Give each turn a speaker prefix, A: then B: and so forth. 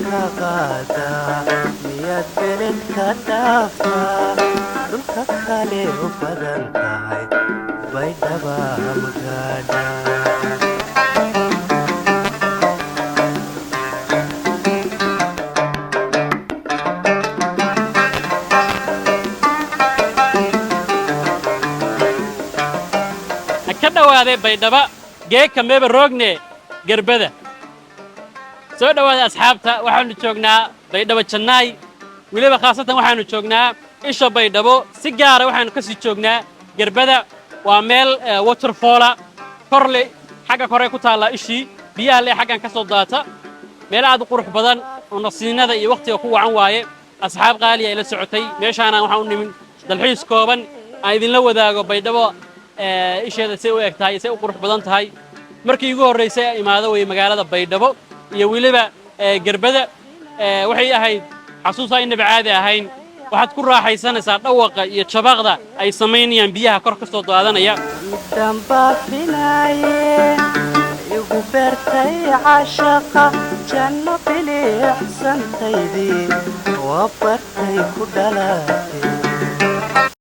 A: balka qaada miyaad beled ka dhaaftaa dhulka kale u badan tahay baydhaba magaadha
B: كدواده بيدبا geeka meeba roogne gerbada soo dhawaada asxaabta waxaanu joognaa baydhabo jannaay waliba khaasatan waxaanu joognaa isha baydhabo si gaar ah waxaanu ka sii joognaa gerbada waa meel waterfall korle xagga kore ku taala ishii biyaha leh xaggan ka soo daata meel aad u qurux badan oo nasiinada iyo waqtiga ku wacan waaye asxaab qaali ay la socotay meeshaana waxaan u nimin dalxiis kooban aan idin la wadaago baydhabo isheeda si u eg tahay si u qurux badan tahay markii ugu horeysay imaado way magaalada baydhabo iyo waliba gerbada waxay ahayd xasuus ay nabi caadi ahayn waxaad ku raaxaysanaysaa dhawaqa iyo jabaqda ay sameynayaan biyaha kor ka soo daadanaya
A: damba finaaye igu beertay cashaqa janno bilixsantaydii waa bartay ku dhalatay